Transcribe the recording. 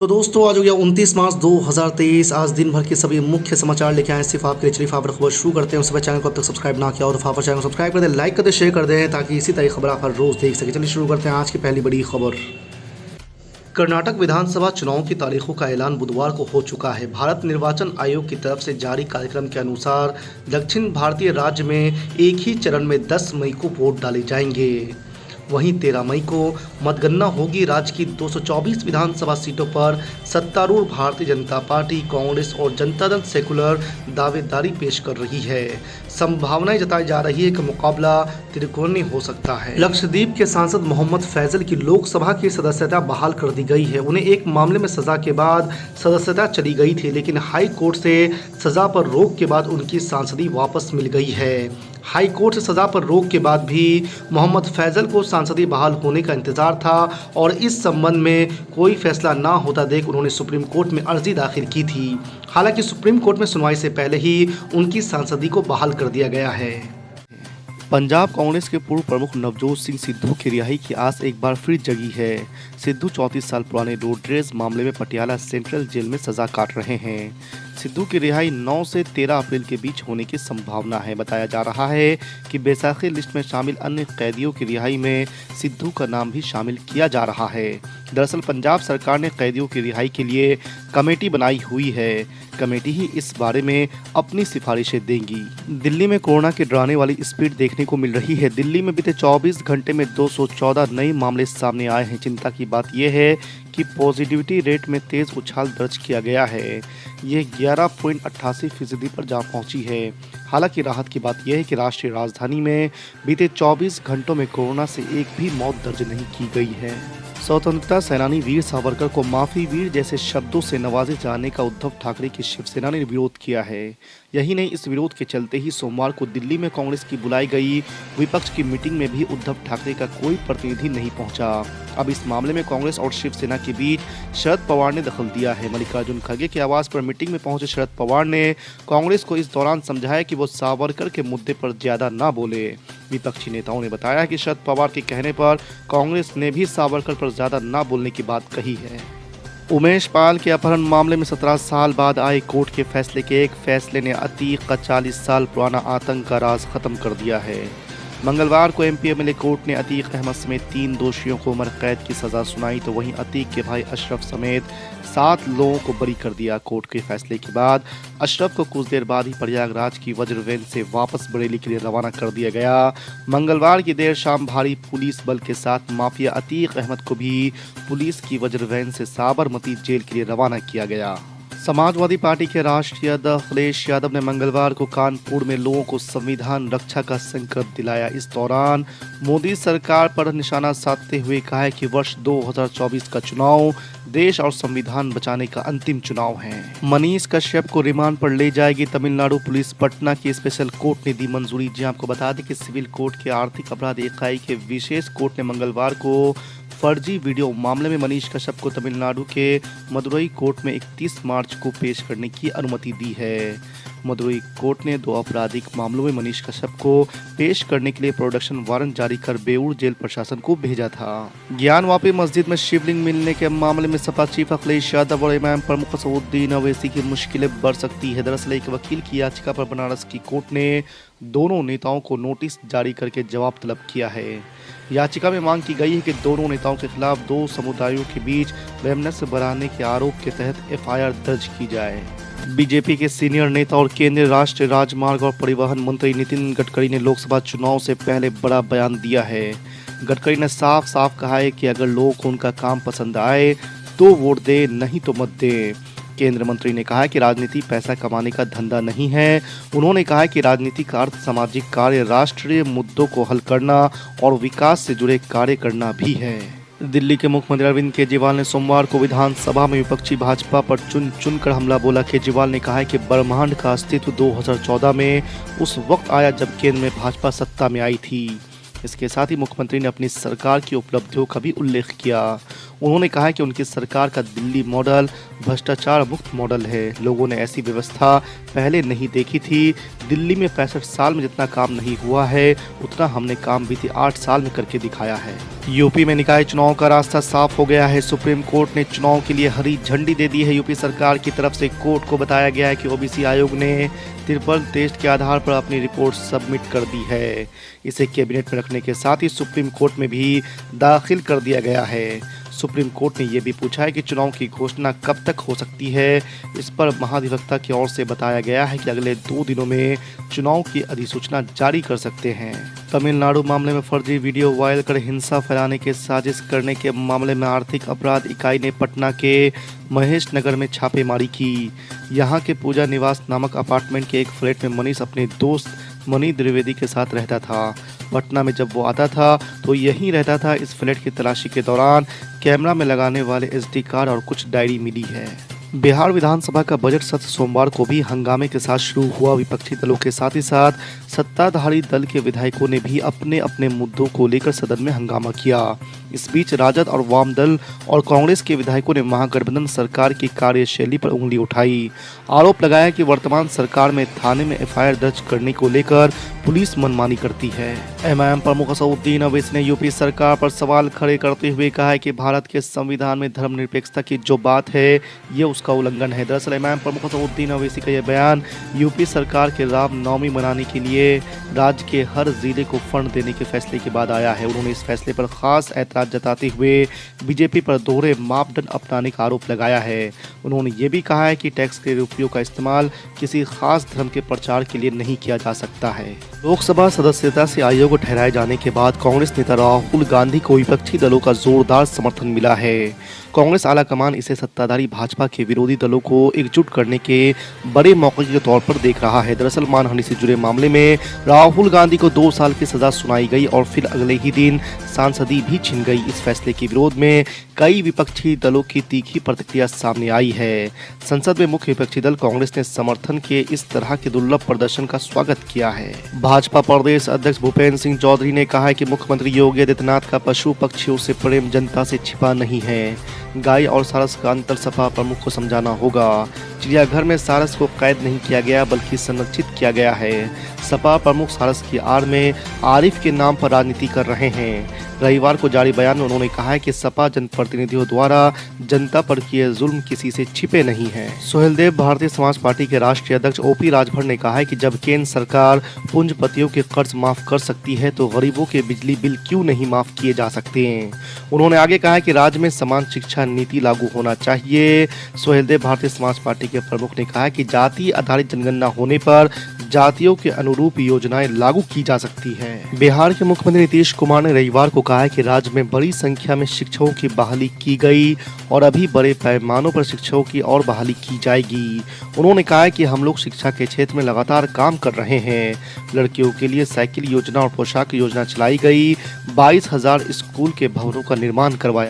तो दोस्तों आज हो गया 29 मार्च 2023। आज दिन भर के सभी मुख्य समाचार लेके आए सिर्फ आपके लिए। चलिए खबर खबर शुरू करते हैं। उससे पहले चैनल को अब तक सब्सक्राइब ना किया और चैनल को सब्सक्राइब कर दें, लाइक कर दें, शेयर कर दें ताकि इसी तरह खबर आप हर रोज देख सकें। चलिए शुरू करते हैं आज की पहली बड़ी खबर। कर्नाटक विधानसभा चुनाव की तारीखों का ऐलान बुधवार को हो चुका है। भारत निर्वाचन आयोग की तरफ से जारी कार्यक्रम के अनुसार दक्षिण भारतीय राज्य में एक ही चरण में 10 मई को वोट डाले जाएंगे। वहीं 13 मई को मतगणना होगी। राज्य की 224 विधानसभा सीटों पर सत्तारूढ़ भारतीय जनता पार्टी, कांग्रेस और जनता दल सेकुलर दावेदारी पेश कर रही है। संभावनाएं जताई जा रही है कि मुकाबला त्रिकोणीय हो सकता है। लक्षद्वीप के सांसद मोहम्मद फैजल की लोकसभा की सदस्यता बहाल कर दी गई है। उन्हें एक मामले में सजा के बाद सदस्यता चली गई थी, लेकिन हाई कोर्ट से सजा पर रोक के बाद उनकी सांसदी वापस मिल गई है। हाई कोर्ट से सजा पर रोक के बाद भी मोहम्मद फैजल को सांसदी बहाल होने का इंतजार था और इस संबंध में कोई फैसला ना होता देख उन्होंने सुप्रीम कोर्ट में अर्जी दाखिल की थी। हालांकि सुप्रीम कोर्ट में सुनवाई से पहले ही उनकी सांसदी को बहाल कर दिया गया है। पंजाब कांग्रेस के पूर्व प्रमुख नवजोत सिंह सिद्धू की रिहाई की आस एक बार फिर जगी है। सिद्धू 34 साल पुराने रोड रेज मामले में पटियाला सेंट्रल जेल में सजा काट रहे हैं। सिद्धू की रिहाई 9 से 13 अप्रैल के बीच होने की संभावना है। बताया जा रहा है कि बैसाखी लिस्ट में शामिल अन्य कैदियों की रिहाई में सिद्धू का नाम भी शामिल किया जा रहा है। दरअसल पंजाब सरकार ने कैदियों की रिहाई के लिए कमेटी बनाई हुई है। कमेटी ही इस बारे में अपनी सिफारिशें देंगी। दिल्ली में कोरोना की डराने वाली स्पीड देखने को मिल रही है। दिल्ली में बीते 24 घंटे में 214 नए मामले सामने आए हैं। चिंता की बात यह है कि पॉजिटिविटी रेट में तेज उछाल दर्ज किया गया है। यह 11.88% पर जा पहुंची है। हालांकि राहत की बात यह है कि राष्ट्रीय राजधानी में बीते 24 घंटों में कोरोना से एक भी मौत दर्ज नहीं की गई है। स्वतंत्रता सेनानी वीर सावरकर को माफी वीर जैसे शब्दों से नवाजे जाने का उद्धव ठाकरे की शिवसेना ने विरोध किया है। यही नहीं, इस विरोध के चलते ही सोमवार को दिल्ली में कांग्रेस की बुलाई गई विपक्ष की मीटिंग में भी उद्धव ठाकरे का कोई प्रतिनिधि नहीं पहुंचा। अब इस मामले में कांग्रेस और शिवसेना के बीच शरद पवार ने दखल दिया है। मल्लिकार्जुन खड़गे की आवाज पर मीटिंग में पहुंचे शरद पवार ने कांग्रेस को इस दौरान समझाया कि वो सावरकर के मुद्दे पर ज्यादा ना बोले। विपक्षी नेताओं ने बताया कि शरद पवार के कहने पर कांग्रेस ने भी सावरकर पर ज्यादा ना बोलने की बात कही है। उमेश पाल के अपहरण मामले में 17 साल बाद आए कोर्ट के फैसले के एक फैसले ने अतीक का 40 साल पुराना आतंक का राज खत्म कर दिया है। मंगलवार को एमपी एमएलए कोर्ट ने अतीक अहमद समेत 3 दोषियों को उम्र कैद की सजा सुनाई, तो वहीं अतीक के भाई अशरफ समेत 7 लोगों को बरी कर दिया। कोर्ट के फैसले के बाद अशरफ को कुछ देर बाद ही प्रयागराज की वज्र वैन से वापस बरेली के लिए रवाना कर दिया गया। मंगलवार की देर शाम भारी पुलिस बल के साथ माफिया अतीक अहमद को भी पुलिस की वज्र वैन से साबरमती जेल के लिए रवाना किया गया। समाजवादी पार्टी के राष्ट्रीय अध्यक्ष अखिलेश यादव ने मंगलवार को कानपुर में लोगों को संविधान रक्षा का संकल्प दिलाया। इस दौरान मोदी सरकार पर निशाना साधते हुए कहा है कि वर्ष 2024 का चुनाव देश और संविधान बचाने का अंतिम चुनाव है। मनीष कश्यप को रिमांड पर ले जाएगी तमिलनाडु पुलिस। पटना की स्पेशल कोर्ट ने दी मंजूरी। जी आपको बता दें कि सिविल कोर्ट के आर्थिक अपराध इकाई के विशेष कोर्ट ने मंगलवार को फर्जी वीडियो मामले में मनीष कश्यप को तमिलनाडु के मदुरई कोर्ट में 31 मार्च को पेश करने की अनुमति दी है। मदुरई कोर्ट ने 2 आपराधिक मामलों में मनीष कश्यप को पेश करने के लिए प्रोडक्शन वारंट जारी कर बेऊर जेल प्रशासन को भेजा था। ज्ञानवापी मस्जिद में शिवलिंग मिलने के मामले में सपा चीफ अखिलेश यादव और इमाम प्रमुख असदुद्दीन ओवैसी की मुश्किलें बढ़ सकती है। दरअसल एक वकील की याचिका पर बनारस की कोर्ट ने दोनों नेताओं को नोटिस जारी करके जवाब तलब किया है। याचिका में मांग की गई है कि दोनों नेताओं के खिलाफ 2 समुदायों के बीच वैमनस्य बढ़ाने के आरोप के तहत एफआईआर दर्ज की जाए। बीजेपी के सीनियर नेता और केंद्रीय राष्ट्रीय राजमार्ग और परिवहन मंत्री नितिन गडकरी ने लोकसभा चुनाव से पहले बड़ा बयान दिया है। गडकरी ने साफ साफ कहा है कि अगर लोगों को उनका काम पसंद आए तो वोट दे, नहीं तो मत दे। केंद्रीय मंत्री ने कहा कि राजनीति पैसा कमाने का धंधा नहीं है। उन्होंने कहा कि राजनीति का अर्थ सामाजिक कार्य, राष्ट्रीय मुद्दों को हल करना और विकास से जुड़े कार्य करना भी है। दिल्ली के मुख्यमंत्री अरविंद केजरीवाल ने सोमवार को विधानसभा में विपक्षी भाजपा पर चुन कर हमला बोला। केजरीवाल ने कहा है कि ब्रह्मांड का अस्तित्व 2014 में उस वक्त आया जब केंद्र में भाजपा सत्ता में आई थी। इसके साथ ही मुख्यमंत्री ने अपनी सरकार की उपलब्धियों का भी उल्लेख किया। उन्होंने कहा कि उनकी सरकार का दिल्ली मॉडल भ्रष्टाचार मुक्त मॉडल है। लोगों ने ऐसी व्यवस्था पहले नहीं देखी थी। दिल्ली में 65 साल में जितना काम नहीं हुआ है उतना हमने काम बीते 8 साल में करके दिखाया है। यूपी में निकाय चुनाव का रास्ता साफ हो गया है। सुप्रीम कोर्ट ने चुनाव के लिए हरी झंडी दे दी है। यूपी सरकार की तरफ से कोर्ट को बताया गया है कि ओबीसी आयोग ने ट्रिपल टेस्ट के आधार पर अपनी रिपोर्ट सबमिट कर दी है। इसे कैबिनेट में रखने के साथ ही सुप्रीम कोर्ट में भी दाखिल कर दिया गया है। सुप्रीम कोर्ट ने यह भी पूछा है कि चुनाव की घोषणा कब तक हो सकती है। इस पर महाधिवक्ता की ओर से बताया गया है कि अगले 2 दिनों में चुनाव की अधिसूचना जारी कर सकते हैं। तमिलनाडु मामले में फर्जी वीडियो वायरल कर हिंसा फैलाने की साजिश करने के मामले में आर्थिक अपराध इकाई ने पटना के महेश नगर में छापेमारी की। यहाँ के पूजा निवास नामक अपार्टमेंट के एक फ्लैट में मनीष अपने दोस्त मनी द्विवेदी के साथ रहता था। पटना में जब वो आता था तो यहीं रहता था। इस फ्लैट की तलाशी के दौरान कैमरा में लगाने वाले SD कार्ड और कुछ डायरी मिली है। बिहार विधानसभा का बजट सत्र सोमवार को भी हंगामे के साथ शुरू हुआ। विपक्षी दलों के साथ ही साथ सत्ताधारी दल के विधायकों ने भी अपने अपने मुद्दों को लेकर सदन में हंगामा किया। इस बीच राजद और वाम दल और कांग्रेस के विधायकों ने महागठबंधन सरकार की कार्यशैली पर उंगली उठाई। आरोप लगाया कि वर्तमान सरकार में थाने में FIR दर्ज करने को लेकर पुलिस मनमानी करती है। MIM प्रमुख असदुद्दीन ओवैसी ने यूपी सरकार पर सवाल खड़े करते हुए कहा है कि भारत के संविधान में धर्मनिरपेक्षता की जो बात है ये उसका उल्लंघन है। दरअसल MIM प्रमुख असदुद्दीन ओवैसी का यह बयान यूपी सरकार के रामनवमी मनाने के लिए राज्य के हर जिले को फंड देने के फैसले के बाद आया है। उन्होंने इस फैसले पर खास ऐतराज जताते हुए बीजेपी पर दोहरे मापदंड अपनाने का आरोप लगाया है। उन्होंने ये भी कहा है कि टैक्स के रुपयों का इस्तेमाल किसी खास धर्म के प्रचार के लिए नहीं किया जा सकता है। लोकसभा सदस्यता से अयोग्य ठहराए जाने के बाद कांग्रेस नेता राहुल गांधी को विपक्षी दलों का जोरदार समर्थन मिला है। कांग्रेस आलाकमान इसे सत्ताधारी भाजपा के विरोधी दलों को एकजुट करने के बड़े मौके के तौर पर देख रहा है। दरअसल मानहानि से जुड़े मामले में राहुल गांधी को 2 साल की सजा सुनाई गई और फिर अगले ही दिन सांसदी भी छिन गई। इस फैसले के विरोध में कई विपक्षी दलों की तीखी प्रतिक्रिया सामने आई है। संसद में मुख्य विपक्षी दल कांग्रेस ने समर्थन के इस तरह के दुर्लभ प्रदर्शन का स्वागत किया है। भाजपा प्रदेश अध्यक्ष भूपेंद्र सिंह चौधरी ने कहा है कि मुख्यमंत्री योगी आदित्यनाथ का पशु पक्षियों से प्रेम जनता से छिपा नहीं है। गाय और सारस का अंतर सपा प्रमुख को समझाना होगा। चिड़ियाघर में सारस को कैद नहीं किया गया बल्कि संरक्षित किया गया है। सपा प्रमुख सारस की आड़ में आरिफ के नाम पर राजनीति कर रहे हैं। रविवार को जारी बयान में उन्होंने कहा है कि सपा जनप्रतिनिधियों द्वारा जनता पर किए जुल्म किसी से छिपे नहीं हैं। सोहेलदेव भारतीय समाज पार्टी के राष्ट्रीय अध्यक्ष OP राजभर ने कहा है कि जब केंद्र सरकार पूंजीपतियों के कर्ज माफ कर सकती है तो गरीबों के बिजली बिल क्यों नहीं माफ किए जा सकते हैं। उन्होंने आगे कहा कि राज्य में समान शिक्षा नीति लागू होना चाहिए। सोहेलदेव भारतीय समाज पार्टी के प्रमुख ने कहा कि जाति आधारित जनगणना होने पर जातियों के अनुरूप योजनाएं लागू की जा सकती हैं। बिहार के मुख्यमंत्री नीतीश कुमार ने रविवार को कहा है कि राज्य में बड़ी संख्या में शिक्षकों की बहाली की गई और अभी बड़े पैमानों पर शिक्षकों की और बहाली की जाएगी। उन्होंने कहा है कि हम लोग शिक्षा के क्षेत्र में लगातार काम कर रहे हैं। लड़कियों के लिए साइकिल योजना और पोशाक योजना चलाई गई। 22,000 स्कूल के भवनों का निर्माण करवाया।